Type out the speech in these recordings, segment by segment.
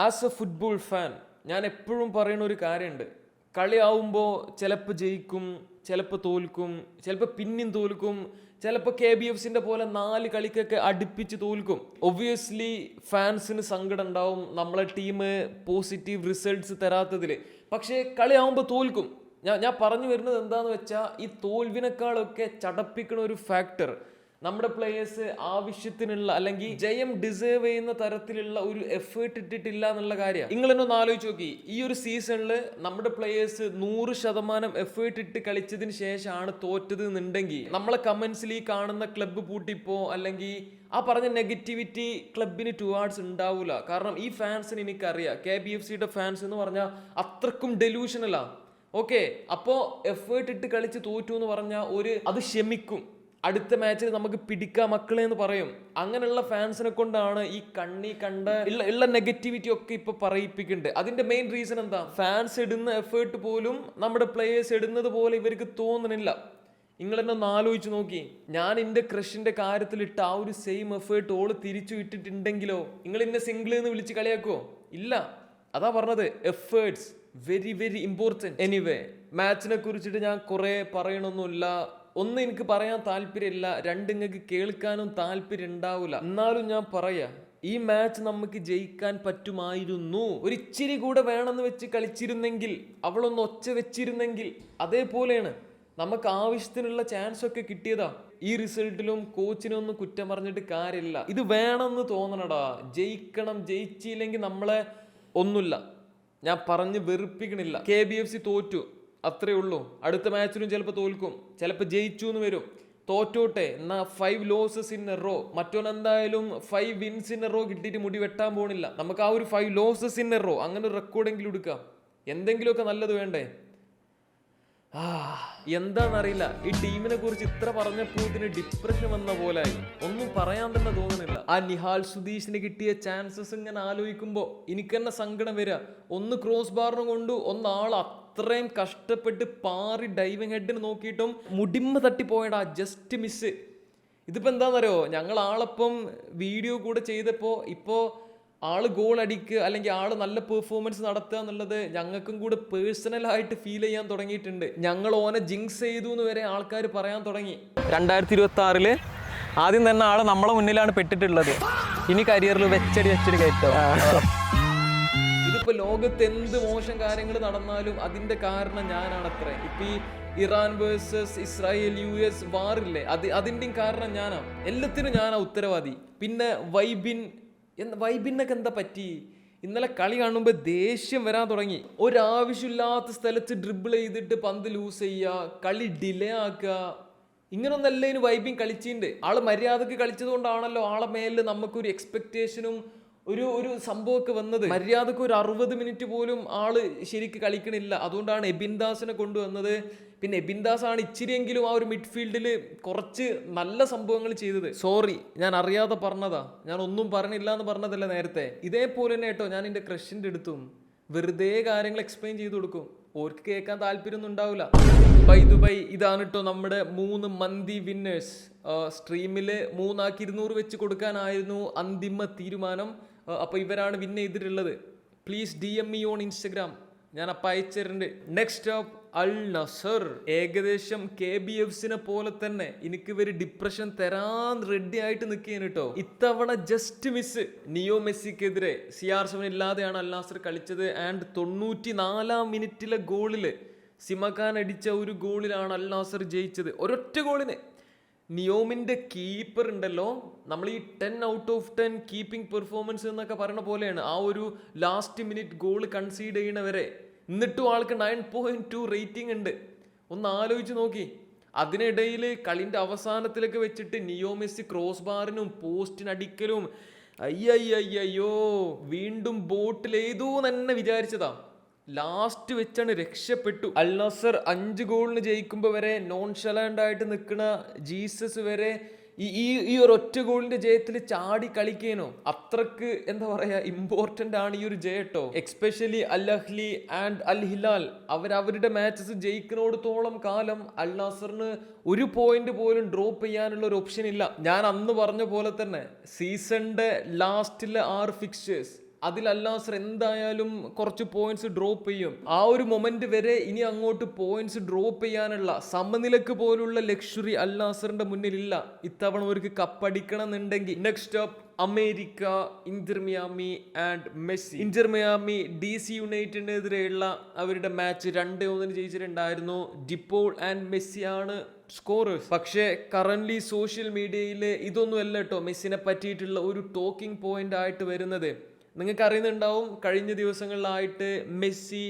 As A football fan ഞാൻ എപ്പോഴും പറയുന്ന ഒരു കാര്യമുണ്ട്. കളിയാവുമ്പോൾ ചിലപ്പോൾ ജയിക്കും, ചിലപ്പോൾ തോൽക്കും, ചിലപ്പോൾ പിന്നെയും തോൽക്കും, ചിലപ്പോൾ KBFCന്റെ പോലെ 4 കളിക്കൊക്കെ അടുപ്പിച്ച് തോൽക്കും. ഒബ്വിയസ്ലി ഫാൻസിന് സങ്കടം ഉണ്ടാവും നമ്മളെ ടീം പോസിറ്റീവ് റിസൾട്ട്സ് തരാത്തതിൽ. പക്ഷേ കളിയാവുമ്പോൾ തോൽക്കും. ഞാൻ പറഞ്ഞു വരുന്നത് എന്താണെന്ന് വെച്ചാൽ, ഈ തോൽവിനേക്കാളൊക്കെ ചടപ്പിക്കുന്ന ഒരു ഫാക്ടർ നമ്മുടെ പ്ലേയേഴ്സ് ആവശ്യത്തിനുള്ള അല്ലെങ്കിൽ ജയം ഡിസേർവ് ചെയ്യുന്ന തരത്തിലുള്ള ഒരു എഫേർട്ട് ഇട്ടിട്ടില്ല എന്നുള്ള കാര്യമാണ്. നിങ്ങൾ തന്നെ ഒന്ന് ആലോചിച്ച് നോക്കി, ഈ ഒരു സീസണിൽ നമ്മുടെ പ്ലേയേഴ്സ് 100% എഫേർട്ട് ഇട്ട് കളിച്ചതിന് ശേഷമാണ് തോറ്റത് എന്നുണ്ടെങ്കിൽ നമ്മളെ കമന്റ്സിൽ ഈ കാണുന്ന ക്ലബ്ബ് പൂട്ടിപ്പോ അല്ലെങ്കിൽ ആ പറഞ്ഞ നെഗറ്റിവിറ്റി ക്ലബിന് ടുവാർഡ്സ് ഉണ്ടാവില്ല. കാരണം ഈ ഫാൻസിന് എനിക്കറിയാം, KBFCയുടെ ഫാൻസ് എന്ന് പറഞ്ഞാൽ അത്രക്കും ഡെലൂഷനലാ. ഓക്കെ, അപ്പോൾ എഫേർട്ട് ഇട്ട് കളിച്ച് തോറ്റു എന്ന് പറഞ്ഞാൽ അത് ക്ഷമിക്കും, അടുത്ത മാച്ചിൽ നമുക്ക് പിടിക്കാം മക്കളെ എന്ന് പറയും. അങ്ങനെയുള്ള ഫാൻസിനെ കൊണ്ടാണ് ഈ കണ്ട ഉള്ള നെഗറ്റിവിറ്റി ഒക്കെ ഇപ്പൊ പറയിപ്പിക്കുന്നുണ്ട്. അതിന്റെ മെയിൻ റീസൺ എന്താ? ഫാൻസ് ഇടുന്ന എഫേർട്ട് പോലും നമ്മുടെ പ്ലേയേഴ്സ് ഇടുന്നത് പോലെ ഇവർക്ക് തോന്നുന്നില്ല. നിങ്ങൾ എന്നെ ഒന്ന് ആലോചിച്ച് നോക്കി, ഞാൻ എൻ്റെ ക്രഷിന്റെ കാര്യത്തിൽ ഇട്ട ആ ഒരു സെയിം എഫേർട്ട് ഓള് തിരിച്ചു ഇട്ടിട്ടുണ്ടെങ്കിലോ നിങ്ങൾ എന്നെ സിംഗിൾ എന്ന് വിളിച്ച് കളിയാക്കുമോ? ഇല്ല. അതാ പറഞ്ഞത്, efforts very very important. Anyway, മാച്ചിനെ കുറിച്ചിട്ട് ഞാൻ കുറെ പറയണമൊന്നുമില്ല. ഒന്ന്, എനിക്ക് പറയാൻ താല്പര്യമില്ല. രണ്ട്, നിങ്ങൾക്ക് കേൾക്കാനും താല്പര്യം ഉണ്ടാവില്ല. എന്നാലും ഞാൻ പറയാ, ഈ മാച്ച് നമുക്ക് ജയിക്കാൻ പറ്റുമായിരുന്നു. ഒരു ഇച്ചിരി കൂടെ വേണമെന്ന് വെച്ച് കളിച്ചിരുന്നെങ്കിൽ, അവളൊന്ന് ഒച്ച വെച്ചിരുന്നെങ്കിൽ. അതേപോലെയാണ് നമുക്ക് ആവശ്യത്തിനുള്ള ചാൻസ് ഒക്കെ കിട്ടിയതാ. ഈ റിസൾട്ടിലും കോച്ചിനൊന്നും കുറ്റം പറഞ്ഞിട്ട് കാര്യമില്ല. ഇത് വേണമെന്ന് തോന്നണടാ, ജയിക്കണം. ജയിച്ചില്ലെങ്കിൽ നമ്മളെ ഒന്നുമില്ല. ഞാൻ പറഞ്ഞ് വെറുപ്പിക്കണില്ല. KBFC തോറ്റു, അത്രേ ഉള്ളൂ. അടുത്ത മാച്ചിലും ചിലപ്പോൾ തോൽക്കും, ചിലപ്പോൾ ജയിച്ചു എന്ന് വരും. തോറ്റോട്ടെ, എന്നാ 5 losses in a row. മറ്റോനെന്തായാലും 5 wins in a row കിട്ടിയിട്ട് മുടി വെട്ടാൻ പോണില്ല. നമുക്ക് ആ ഒരു 5 losses in a row അങ്ങനെ ഒരു റെക്കോർഡെങ്കിലും എടുക്കാം. എന്തെങ്കിലുമൊക്കെ നല്ലത് വേണ്ടേ? എന്താണെന്നറിയില്ല, ഈ ടീമിനെ കുറിച്ച് ഇത്ര പറഞ്ഞപ്പോൾ ഇതിന് ഡിപ്രഷൻ വന്ന പോലായി. ഒന്നും പറയാൻ തന്നെ തോന്നുന്നില്ല. ആ നിഹാൽ സുധീഷിന് കിട്ടിയ ചാൻസസ് ഇങ്ങനെ ആലോചിക്കുമ്പോൾ എനിക്ക് തന്നെ സങ്കടം വരിക. ഒന്ന് ക്രോസ് ബാറിന് കൊണ്ടു, ഒന്നാൾ അത്രയും കഷ്ടപ്പെട്ട് പാറി ഡൈവിങ് ഹെഡിന് നോക്കിയിട്ടും മുടിമ്മ തട്ടിപ്പോയടാ, ജസ്റ്റ് മിസ്. ഇതിപ്പോൾ എന്താണെന്നറിയോ, ഞങ്ങൾ ആളപ്പം വീഡിയോ കൂടെ ചെയ്തപ്പോൾ ഇപ്പോൾ ആള് ഗോൾ അടിക്കുക അല്ലെങ്കിൽ ആള് നല്ല പെർഫോമൻസ് നടത്തുക എന്നുള്ളത് ഞങ്ങൾക്കും കൂടെ പേഴ്സണലായിട്ട് ഫീൽ ചെയ്യാൻ തുടങ്ങിയിട്ടുണ്ട്. ഞങ്ങൾ ഓനെ ജിങ്സ് ചെയ്തു എന്ന് വരെ ആൾക്കാർ പറയാൻ തുടങ്ങി. 2026 ആദ്യം തന്നെ ആള് നമ്മളെ മുന്നിലാണ് പെട്ടിട്ടുള്ളത്. ഇനി കരിയറിൽ വെച്ചടി കയറ്റോ. ഇതിപ്പോ ലോകത്ത് എന്ത് മോശം കാര്യങ്ങൾ നടന്നാലും അതിന്റെ കാരണം ഞാനാണത്രേ. ഇപ്പൊ ഈ ഇറാൻ വേഴ്സസ് ഇസ്രായേൽ US വാറില്ലേ, അതിന്റെയും കാരണം ഞാനാ. എല്ലാത്തിനും ഞാനാ ഉത്തരവാദി. പിന്നെ വൈബിനൊക്കെ എന്താ പറ്റി? ഇന്നലെ കളി കാണുമ്പോൾ ദേഷ്യം വരാൻ തുടങ്ങി. ഒരാവശ്യമില്ലാത്ത സ്ഥലത്ത് ഡ്രിബിൾ ചെയ്തിട്ട് പന്ത് ലൂസ് ചെയ്യുക, കളി ഡിലേ ആക്കുക, ഇങ്ങനൊന്നല്ല ഇതിന് വൈബിൻ കളിച്ചിട്ടുണ്ട്. ആള് മര്യാദക്ക് കളിച്ചത് കൊണ്ടാണല്ലോ ആളെ മേലിൽ നമുക്കൊരു എക്സ്പെക്ടേഷനും ഒരു സംഭവമൊക്കെ വന്നത്. മര്യാദക്ക് ഒരു 60 മിനിറ്റ് പോലും ആള് ശരിക്ക് കളിക്കണില്ല. അതുകൊണ്ടാണ് എബിൻദാസിനെ കൊണ്ടുവന്നത്. പിന്നെ എബിൻദാസ് ആണ് ഇച്ചിരിയെങ്കിലും ആ ഒരു മിഡ്ഫീൽഡിൽ കുറച്ച് നല്ല സംഭവങ്ങൾ ചെയ്തത്. സോറി, ഞാൻ അറിയാതെ പറഞ്ഞതാ. ഞാൻ ഒന്നും പറഞ്ഞില്ല എന്ന് പറഞ്ഞതല്ല നേരത്തെ. ഇതേപോലെ തന്നെ കേട്ടോ ഞാൻ എൻ്റെ ക്രഷിൻ്റെ അടുത്തും വെറുതെ കാര്യങ്ങൾ എക്സ്പ്ലെയിൻ ചെയ്ത് കൊടുക്കും. ഓർക്ക് കേൾക്കാൻ താല്പര്യമൊന്നും ഉണ്ടാവില്ല. ബൈ ഇതാണ് കേട്ടോ നമ്മുടെ 3 മന്തി വിന്നേഴ്സ്. സ്ട്രീമിൽ 3 വെച്ച് കൊടുക്കാനായിരുന്നു അന്തിമ തീരുമാനം. അപ്പോൾ ഇവരാണ് വിൻ ചെയ്തിട്ടുള്ളത്. Please DM me on Instagram, ഞാൻ അപ്പം അയച്ചിട്ടുണ്ട്. നെക്സ്റ്റ് അപ്പ് അൽ നസർ. ഏകദേശം KBFCനെ പോലെ തന്നെ എനിക്ക് ഇവര് ഡിപ്രഷൻ തരാൻ റെഡി ആയിട്ട് നിൽക്കുകയാണ് കേട്ടോ. ഇത്തവണ ജസ്റ്റ് മിസ്. നിയോ മെസ്സിക്കെതിരെ CR7 ഇല്ലാതെയാണ് അൽ നസർ കളിച്ചത്. ആൻഡ് 94-ാം മിനിറ്റിലെ ഗോളില് സിമഖാൻ അടിച്ച ഒരു ഗോളിലാണ് അൽ നസർ ജയിച്ചത്. ഒരൊറ്റ ഗോളിന്. നിയോമിന്റെ കീപ്പർ ഉണ്ടല്ലോ, നമ്മൾ ഈ 10 out of 10 കീപ്പിംഗ് പെർഫോമൻസ് എന്നൊക്കെ പറയുന്ന പോലെയാണ് ആ ഒരു ലാസ്റ്റ് മിനിറ്റ് ഗോൾ കൺസീഡ് ചെയ്യണവരെ. എന്നിട്ടും ആൾക്ക് 9.2 റേറ്റിംഗ് ഉണ്ട്. ഒന്ന് ആലോചിച്ച് നോക്കി. അതിനിടയിൽ കളിൻ്റെ അവസാനത്തിലൊക്കെ വെച്ചിട്ട് നിയോ മെസ്സി ക്രോസ് ബാറിനും പോസ്റ്റിനടിക്കലും അയ്യോ വീണ്ടും ബോട്ടിൽ ഏതോ തന്നെ വിചാരിച്ചതാ. ലാസ്റ്റ് വെച്ചാണ് രക്ഷപ്പെട്ടു. അൽ നസർ 5 ഗോളിന് ജയിക്കുമ്പോൾ വരെ നോൺഷലാൻഡ് ആയിട്ട് നിൽക്കുന്ന ജീസസ് വരെ ഈ ഒരു ഒറ്റ ഗോളിന്റെ ജയത്തിൽ ചാടി കളിക്കേനോ. അത്രക്ക് എന്താ പറയാ ഇമ്പോർട്ടന്റ് ആണ് ഈ ഒരു ജയട്ടോ. എക്സ്പെഷ്യലി അൽ അഹ്ലി ആൻഡ് അൽ ഹിലാൽ അവരുടെ മാച്ചസ് ജയിക്കുന്നോടത്തോളം കാലം അൽ നാസറിന് ഒരു പോയിന്റ് പോലും ഡ്രോപ്പ് ചെയ്യാനുള്ള ഒരു ഓപ്ഷൻ ഇല്ല. ഞാൻ അന്ന് പറഞ്ഞ പോലെ തന്നെ സീസണിന്റെ ലാസ്റ്റിലെ 6 ഫിക്സ്ചേഴ്സ് അതിൽ അൽ നാസർ എന്തായാലും കുറച്ച് പോയിന്റ്സ് ഡ്രോപ്പ് ചെയ്യും. ആ ഒരു മൊമെന്റ് വരെ ഇനി അങ്ങോട്ട് പോയിന്റ്സ് ഡ്രോപ്പ് ചെയ്യാനുള്ള സമനിലക്ക് പോലുള്ള ലക്ഷറി അൽ നാസറിന്റെ മുന്നിലില്ല. ഇത്തവണ അവർക്ക് കപ്പടിക്കണം എന്നുണ്ടെങ്കിൽ. Next up America, Inter Miami and Messi. Inter Miami DC യുണൈറ്റഡിനെതിരെയുള്ള അവരുടെ മാച്ച് 2-1 ജയിച്ചിട്ടുണ്ടായിരുന്നു. ഡിപ്പോൾ ആൻഡ് മെസ്സി ആണ് സ്കോറേഴ്സ്. പക്ഷേ കറന്റ് സോഷ്യൽ മീഡിയയിൽ ഇതൊന്നും അല്ല കേട്ടോ മെസ്സിനെ പറ്റിയിട്ടുള്ള ഒരു ടോക്കിംഗ് പോയിന്റ് ആയിട്ട് വരുന്നത്. നിങ്ങൾക്ക് അറിയുന്നുണ്ടാവും, കഴിഞ്ഞ ദിവസങ്ങളിലായിട്ട് മെസ്സി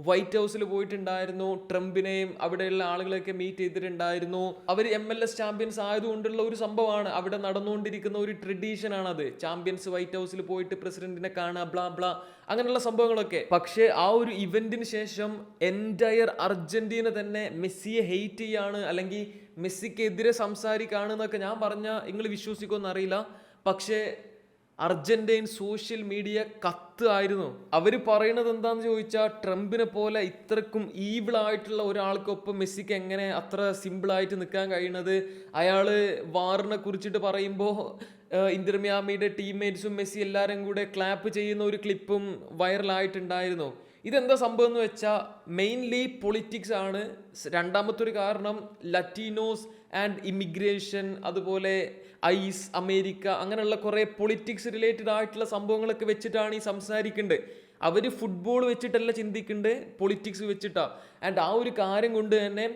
വൈറ്റ് ഹൗസിൽ പോയിട്ടുണ്ടായിരുന്നു. ട്രംപിനെയും അവിടെയുള്ള ആളുകളെയൊക്കെ മീറ്റ് ചെയ്തിട്ടുണ്ടായിരുന്നു. അവർ MLS ചാമ്പ്യൻസ് ആയതുകൊണ്ടുള്ള ഒരു സംഭവമാണ്, അവിടെ നടന്നുകൊണ്ടിരിക്കുന്ന ഒരു ട്രഡീഷൻ ആണത്. ചാമ്പ്യൻസ് വൈറ്റ് ഹൗസിൽ പോയിട്ട് പ്രസിഡന്റിനെ കാണുക, ബ്ലാ ബ്ലാ, അങ്ങനെയുള്ള സംഭവങ്ങളൊക്കെ. പക്ഷേ ആ ഒരു ഇവന്റിന് ശേഷം എൻറ്റയർ അർജന്റീന തന്നെ മെസ്സിയെ ഹെയ്റ്റ് ചെയ്യാണ്, അല്ലെങ്കിൽ മെസ്സിക്കെതിരെ സംസാരിക്കുകയാണെന്നൊക്കെ ഞാൻ പറഞ്ഞാൽ നിങ്ങൾ വിശ്വസിക്കുമെന്ന് അറിയില്ല. പക്ഷേ അർജന്റീൻ സോഷ്യൽ മീഡിയ കത്ത് ആയിരുന്നു. അവർ പറയുന്നത് എന്താന്ന് ചോദിച്ചാൽ, ട്രംപിനെ പോലെ ഇത്രക്കും ഈവിൾ ആയിട്ടുള്ള ഒരാൾക്കൊപ്പം മെസ്സിക്ക് എങ്ങനെ അത്ര സിമ്പിളായിട്ട് നിൽക്കാൻ കഴിയുന്നത്? അയാൾ വാറിനെ കുറിച്ചിട്ട് പറയുമ്പോൾ ഇന്റർ മിയാമിയുടെ ടീംമേറ്റ്സും മെസ്സി എല്ലാവരും കൂടെ ക്ലാപ്പ് ചെയ്യുന്ന ഒരു ക്ലിപ്പും വൈറലായിട്ടുണ്ടായിരുന്നു. ഇതെന്താ സംഭവം എന്ന് വെച്ചാൽ മെയിൻലി പൊളിറ്റിക്സ് ആണ്. രണ്ടാമത്തെ ഒരു കാരണം ലറ്റീനോസ് ആൻഡ് ഇമിഗ്രേഷൻ, അതുപോലെ ഐസ്, അമേരിക്ക, അങ്ങനെയുള്ള കുറേ പൊളിറ്റിക്സ് റിലേറ്റഡ് ആയിട്ടുള്ള സംഭവങ്ങളൊക്കെ വെച്ചിട്ടാണ് ഈ സംസാരിക്കേണ്ടത്. അവർ ഫുട്ബോൾ വെച്ചിട്ടല്ല ചിന്തിക്കേണ്ടത്, പൊളിറ്റിക്സ് വെച്ചിട്ടാണ്. ആൻഡ് ആ ഒരു കാര്യം കൊണ്ട് തന്നെ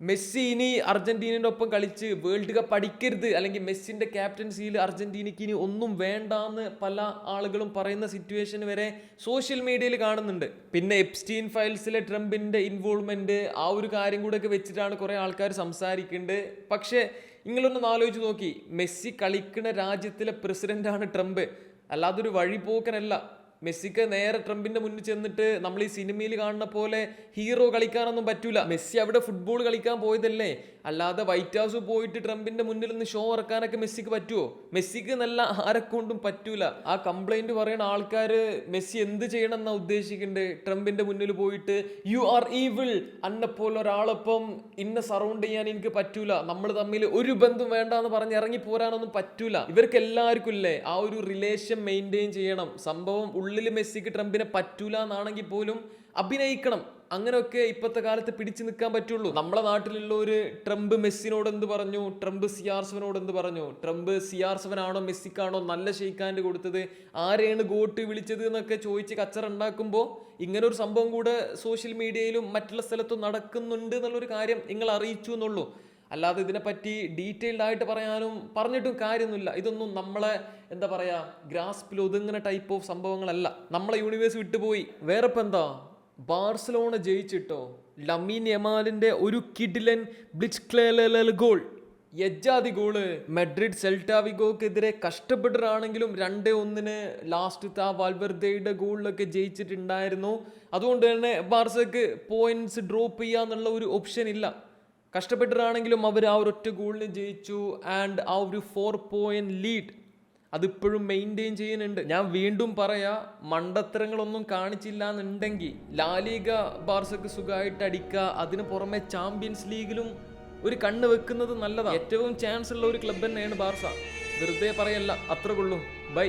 മെസ്സി ഇനി അർജന്റീനയുടെ ഒപ്പം കളിച്ച് വേൾഡ് കപ്പ് അടിക്കരുത്, അല്ലെങ്കിൽ മെസ്സിന്റെ ക്യാപ്റ്റൻസിയിൽ അർജന്റീനയ്ക്ക് ഇനി ഒന്നും വേണ്ടാന്ന് പല ആളുകളും പറയുന്ന സിറ്റുവേഷൻ വരെ സോഷ്യൽ മീഡിയയിൽ കാണുന്നുണ്ട്. പിന്നെ എപ്സ്റ്റീൻ ഫയൽസിലെ ട്രംപിന്റെ ഇൻവോൾവ്മെന്റ്, ആ ഒരു കാര്യം കൂടെ ഒക്കെ വെച്ചിട്ടാണ് കുറെ ആൾക്കാർ സംസാരിക്കുന്നുണ്ട്. പക്ഷേ നിങ്ങളൊന്ന് ആലോചിച്ച് നോക്കി, മെസ്സി കളിക്കുന്ന രാജ്യത്തിലെ പ്രസിഡന്റാണ് ട്രംപ്, അല്ലാതൊരു വഴിപോക്കനല്ല. മെസ്സിക്ക് നേരെ ട്രംപിന്റെ മുന്നിൽ ചെന്നിട്ട് നമ്മൾ ഈ സിനിമയിൽ കാണുന്ന പോലെ ഹീറോ കളിക്കാനൊന്നും പറ്റൂല. മെസ്സി അവിടെ ഫുട്ബോൾ കളിക്കാൻ പോയതല്ലേ, അല്ലാതെ വൈറ്റ് ഹൗസ് പോയിട്ട് ട്രംപിന്റെ മുന്നിൽ നിന്ന് ഷോ ഇറക്കാനൊക്കെ മെസ്സിക്ക് പറ്റുമോ? മെസ്സിക്ക് നല്ല ആരെക്കൊണ്ടും പറ്റൂല. ആ കംപ്ലൈന്റ് പറയുന്ന ആൾക്കാർ മെസ്സി എന്ത് ചെയ്യണം എന്നാ ഉദ്ദേശിക്കുന്നുണ്ട്? ട്രംപിന്റെ മുന്നിൽ പോയിട്ട് യു ആർ ഈവിൾ, അന്നെപ്പോലെ ഒരാളൊപ്പം ഇന്നെ സറൗണ്ട് ചെയ്യാൻ എനിക്ക് പറ്റൂല, നമ്മൾ തമ്മിൽ ഒരു ബന്ധം വേണ്ടെന്ന് പറഞ്ഞ് ഇറങ്ങി പോരാനൊന്നും പറ്റൂല. ഇവർക്ക് എല്ലാവർക്കും ഇല്ലേ ആ ഒരു റിലേഷൻ മെയിൻറ്റെയിൻ ചെയ്യണം. സംഭവം ഉള്ളിൽ മെസ്സിക്ക് ട്രംപിനെ പറ്റൂല എന്നാണെങ്കിൽ പോലും അഭിനയിക്കണം. അങ്ങനെയൊക്കെ ഇപ്പോഴത്തെ കാലത്ത് പിടിച്ചു നിൽക്കാൻ പറ്റുള്ളൂ. നമ്മളെ നാട്ടിലുള്ള ഒരു ട്രംപ് മെസ്സിനോട് എന്ത് പറഞ്ഞു, ട്രംപ് CR7 എന്ത് പറഞ്ഞു? ട്രംപ് CR7 ആണോ മെസ്സിക്കാണോ നല്ല ഷെയ്ക്കാൻഡ് കൊടുത്തത്, ആരെയാണ് ഗോട്ട് വിളിച്ചത് എന്നൊക്കെ ചോദിച്ച് കച്ചറ ഉണ്ടാക്കുമ്പോൾ ഇങ്ങനെ ഒരു സംഭവം കൂടെ സോഷ്യൽ മീഡിയയിലും മറ്റുള്ള സ്ഥലത്തും നടക്കുന്നുണ്ട് എന്നുള്ളൊരു കാര്യം നിങ്ങൾ അറിയിച്ചു എന്നുള്ളൂ. അല്ലാതെ ഇതിനെപ്പറ്റി ഡീറ്റെയിൽഡ് ആയിട്ട് പറഞ്ഞിട്ടും കാര്യമൊന്നുമില്ല. ഇതൊന്നും നമ്മളെ എന്താ പറയാ ഗ്രാസ്പിൽ ഒതുങ്ങുന്ന ടൈപ്പ് ഓഫ് സംഭവങ്ങളല്ല. നമ്മളെ യൂണിവേഴ്സ് വിട്ടുപോയി. വേറെ ഇപ്പം എന്താ, ബാർസലോണ ജയിച്ചിട്ടോ. ലമീൻ യമാലിന്റെ ഒരു കിഡിലൻ ബ്ലിറ്റ്സ്ക്ലേലൽ ഗോൾ, യജ്ജാതി ഗോള്. മെഡ്രിഡ് സെൽറ്റാവിഗോക്കെതിരെ കഷ്ടപ്പെട്ടിട്ടാണെങ്കിലും 2-1 ലാസ്റ്റ് ആ വാൽവെർദയുടെ ഗോളിലൊക്കെ ജയിച്ചിട്ടുണ്ടായിരുന്നു. അതുകൊണ്ട് തന്നെ ബാർസക്ക് പോയിന്റ്സ് ഡ്രോപ്പ് ചെയ്യാന്നുള്ള ഒരു ഓപ്ഷൻ ഇല്ല. കഷ്ടപ്പെട്ടിട്ടാണെങ്കിലും അവർ ആ ഒരൊറ്റ ഗോളിന് ജയിച്ചു. ആൻഡ് ആ ഒരു 4 point ലീഡ് അതിപ്പോഴും മെയിൻറ്റെയിൻ ചെയ്യുന്നുണ്ട്. ഞാൻ വീണ്ടും പറയാ, മണ്ടത്തരങ്ങളൊന്നും കാണിച്ചില്ല എന്നുണ്ടെങ്കിൽ ലാലിഗ ബാർസക്ക് സുഖമായിട്ട് അടിക്കുക. അതിന് പുറമെ ചാമ്പ്യൻസ് ലീഗിലും ഒരു കണ്ണ് വെക്കുന്നത് നല്ലതാണ്. ഏറ്റവും ചാൻസ് ഉള്ള ഒരു ക്ലബ് തന്നെയാണ് ബാർസ, വെറുതെ പറയല്ല. അത്രക്കുള്ളൂ. ബൈ.